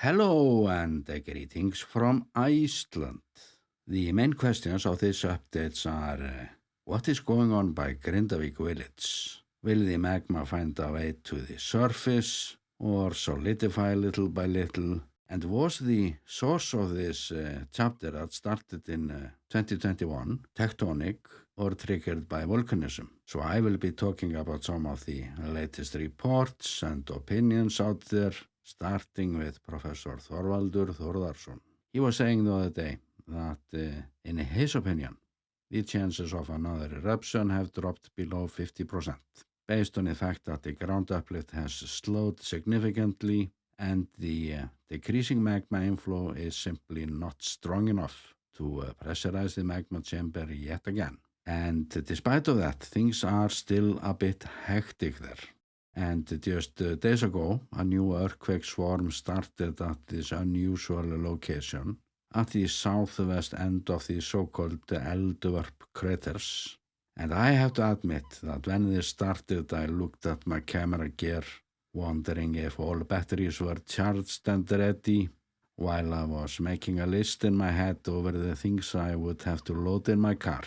Hello and greetings from Iceland. The main questions of this updates are what is going on by Grindavik village? Will the magma find a way to the surface or solidify little by little? And was the source of this chapter that started in 2021 tectonic or triggered by volcanism? So I will be talking about some of the latest reports and opinions out there, starting with Professor Þorvaldur Þórðarson. He was saying the other day that, in his opinion, the chances of another eruption have dropped below 50%, based on the fact that the ground uplift has slowed significantly and the decreasing magma inflow is simply not strong enough to pressurize the magma chamber yet again. And despite of that, things are still a bit hectic there. And just days ago, a new earthquake swarm started at this unusual location at the southwest end of the so-called Eldvörp craters. And I have to admit that when this started, I looked at my camera gear, wondering if all batteries were charged and ready, while I was making a list in my head over the things I would have to load in my car.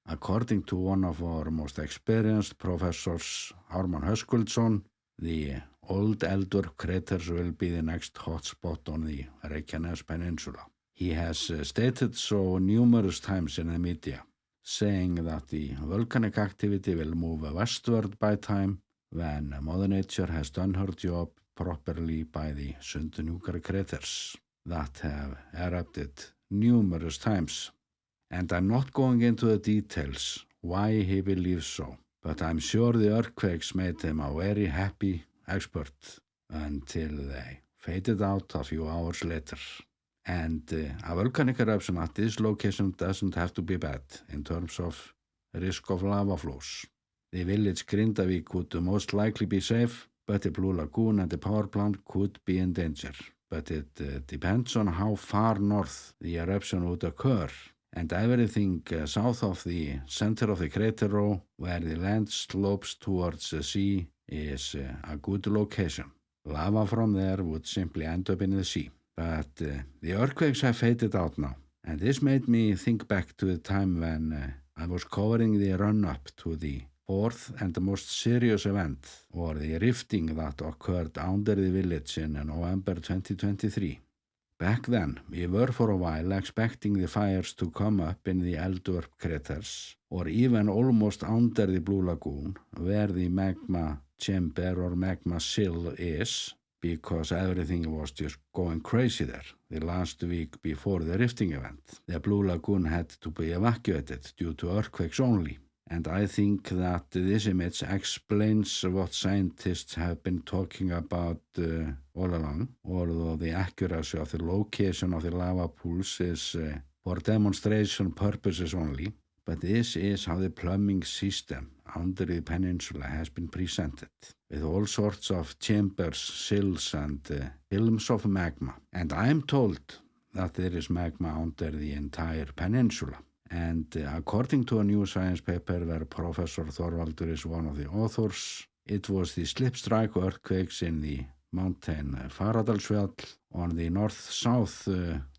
According to one of our most experienced professors, Ármann Höskuldsson, the old Eldvörp craters will be the next hotspot on the Reykjanes Peninsula. He has stated so numerous times in the media, saying that the volcanic activity will move westward by time when Mother Nature has done her job properly by the Sundhnúkar craters that have erupted numerous times. And I'm not going into the details why he believes so, but I'm sure the earthquakes made him a very happy expert until they faded out a few hours later. And a volcanic eruption at this location doesn't have to be bad in terms of risk of lava flows. The village Grindavik would most likely be safe, but the Blue Lagoon and the power plant could be in danger. But it depends on how far north the eruption would occur. And everything south of the center of the crater row, where the land slopes towards the sea, is a good location. Lava from there would simply end up in the sea. But the earthquakes have faded out now, and this made me think back to the time when I was covering the run-up to the fourth and the most serious event, or the rifting that occurred under the village in November 2023. Back then, we were for a while expecting the fires to come up in the Eldvörp craters, or even almost under the Blue Lagoon, where the magma chamber or magma sill is, because everything was just going crazy there. The last week before the rifting event, the Blue Lagoon had to be evacuated due to earthquakes only. And I think that this image explains what scientists have been talking about all along, although the accuracy of the location of the lava pools is for demonstration purposes only. But this is how the plumbing system under the peninsula has been presented, with all sorts of chambers, sills, and films of magma. And I'm told that there is magma under the entire peninsula. And according to a new science paper where Professor Þorvaldur is one of the authors, it was the slipstrike earthquakes in the mountain Fagradalsfjall on the north-south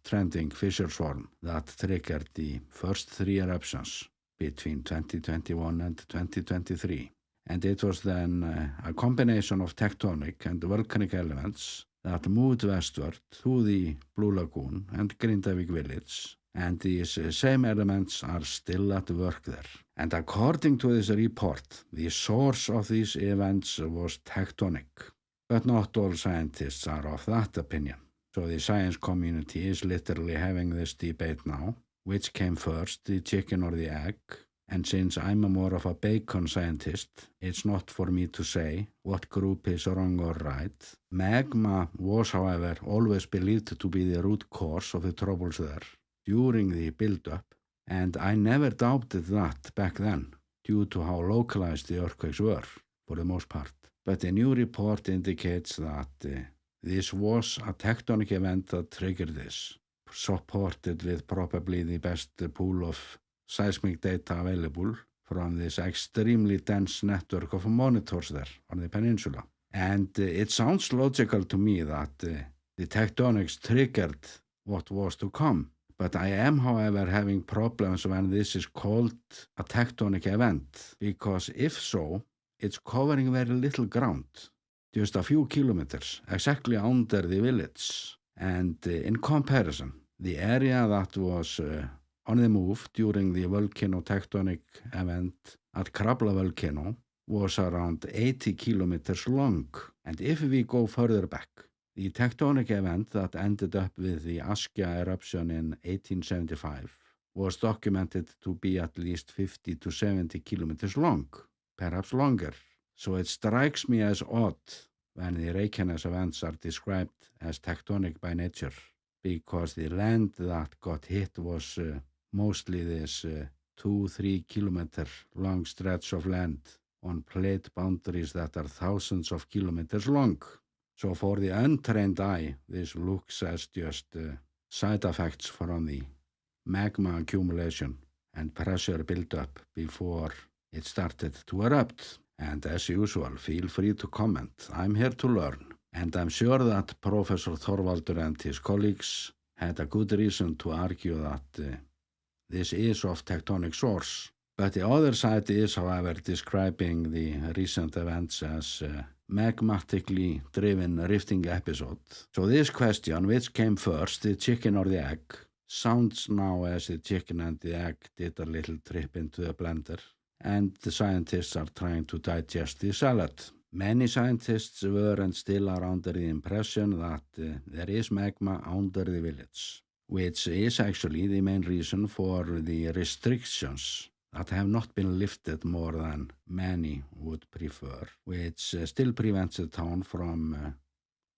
trending fissure swarm that triggered the first three eruptions between 2021 and 2023. And it was then a combination of tectonic and volcanic elements that moved westward to the Blue Lagoon and Grindavik village. And these same elements are still at work there. And according to this report, the source of these events was tectonic. But not all scientists are of that opinion. So the science community is literally having this debate now. Which came first, the chicken or the egg? And since I'm more of a bacon scientist, it's not for me to say what group is wrong or right. Magma was, however, always believed to be the root cause of the troubles there during the build-up, and I never doubted that back then, due to how localized the earthquakes were, for the most part. But the new report indicates that this was a tectonic event that triggered this, supported with probably the best pool of seismic data available from this extremely dense network of monitors there on the peninsula. And it sounds logical to me that The tectonics triggered what was to come. But I am, however, having problems when this is called a tectonic event, because if so, it's covering very little ground, just a few kilometers, exactly under the village. And in comparison, the area that was on the move during the volcano tectonic event at Krabla volcano was around 80 kilometers long. And if we go further back, the tectonic event that ended up with the Askja eruption in 1875 was documented to be at least 50 to 70 kilometers long, perhaps longer. So it strikes me as odd when the Reykjanes events are described as tectonic by nature, because the land that got hit was mostly this 2-3 kilometer long stretch of land on plate boundaries that are thousands of kilometers long. So for the untrained eye, this looks as just side effects from the magma accumulation and pressure build-up before it started to erupt. And as usual, feel free to comment. I'm here to learn. And I'm sure that Professor Thorvaldur and his colleagues had a good reason to argue that this is of tectonic source. But the other side is, however, describing the recent events as magmatically driven rifting episode. So this question, which came first, the chicken or the egg, sounds now as the chicken and the egg did a little trip into the blender, and the scientists are trying to digest the salad. Many scientists were and still are under the impression that there is magma under the village, which is actually the main reason for the restrictions that have not been lifted more than many would prefer, which still prevents the town from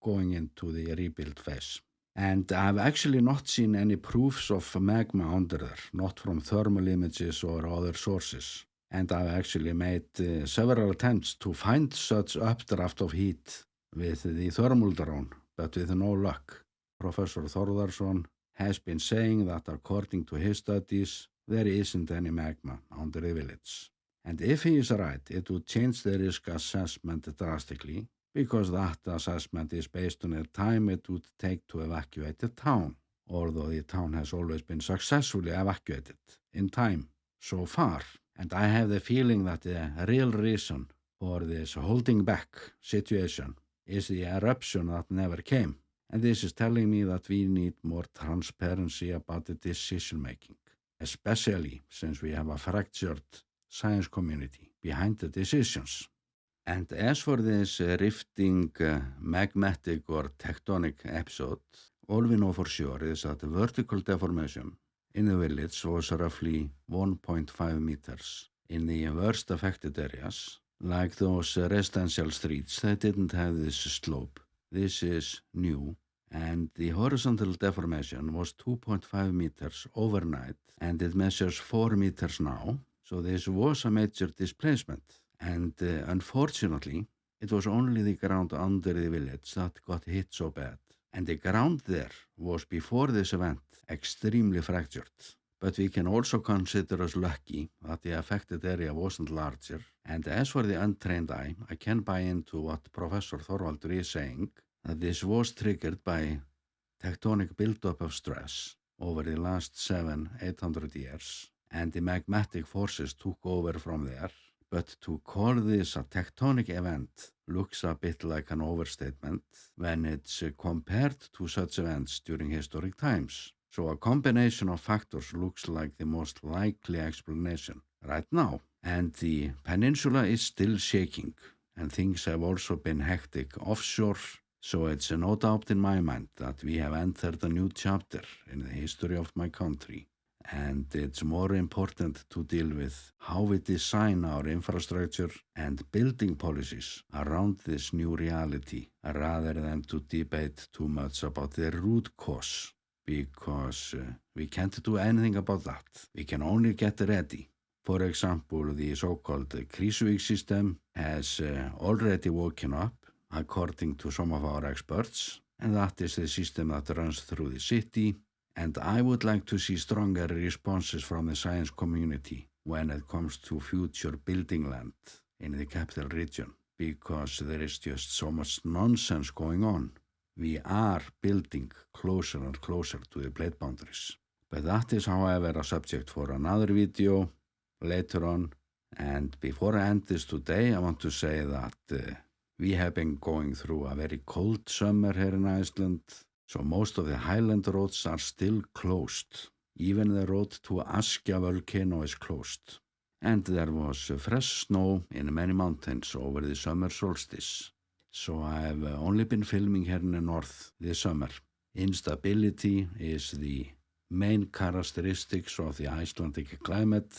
going into the rebuild phase. And I've actually not seen any proofs of magma under there, not from thermal images or other sources. And I've actually made several attempts to find such updraft of heat with the thermal drone, but with no luck. Professor Þórðarson has been saying that according to his studies, there isn't any magma under the village. And if he is right, it would change the risk assessment drastically, because that assessment is based on the time it would take to evacuate the town, although the town has always been successfully evacuated in time so far. And I have the feeling that the real reason for this holding back situation is the eruption that never came. And this is telling me that we need more transparency about the decision making, especially since we have a fractured science community behind the decisions. And as for this rifting magmatic or tectonic episode, all we know for sure is that the vertical deformation in the village was roughly 1.5 meters. In the worst affected areas, like those residential streets, they didn't have this slope. This is new. And the horizontal deformation was 2.5 meters overnight, and it measures 4 meters now. So this was a major displacement. And unfortunately, it was only the ground under the village that got hit so bad. And the ground there was, before this event, extremely fractured. But we can also consider us lucky that the affected area wasn't larger. And as for the untrained eye, I can buy into what Professor Þorvaldur is saying, that this was triggered by tectonic buildup of stress over the last 700-800 years, and the magmatic forces took over from there. But to call this a tectonic event looks a bit like an overstatement when it's compared to such events during historic times. So a combination of factors looks like the most likely explanation right now. And the peninsula is still shaking, and things have also been hectic offshore. So it's no doubt in my mind that we have entered a new chapter in the history of my country. And it's more important to deal with how we design our infrastructure and building policies around this new reality, rather than to debate too much about the root cause, because we can't do anything about that. We can only get ready. For example, the so-called Krýsuvík system has already woken up, according to some of our experts, and that is the system that runs through the city. And I would like to see stronger responses from the science community when it comes to future building land in the capital region, because there is just so much nonsense going on. we are building closer and closer to the plate boundaries. But that is, however, a subject for another video later on. And before I end this today, I want to say that we have been going through a very cold summer here in Iceland, so most of the highland roads are still closed. Even the road to Askja volcano is closed. And there was fresh snow in many mountains over the summer solstice. So I have only been filming here in the north this summer. Instability is the main characteristics of the Icelandic climate,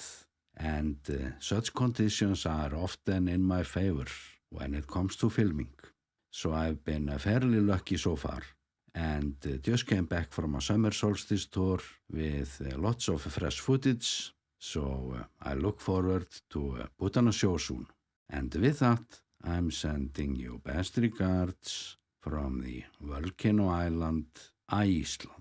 and such conditions are often in my favor when it comes to filming. So I've been fairly lucky so far, and just came back from a summer solstice tour with lots of fresh footage, so I look forward to put on a show soon. And with that, I'm sending you best regards from the volcano island, Iceland.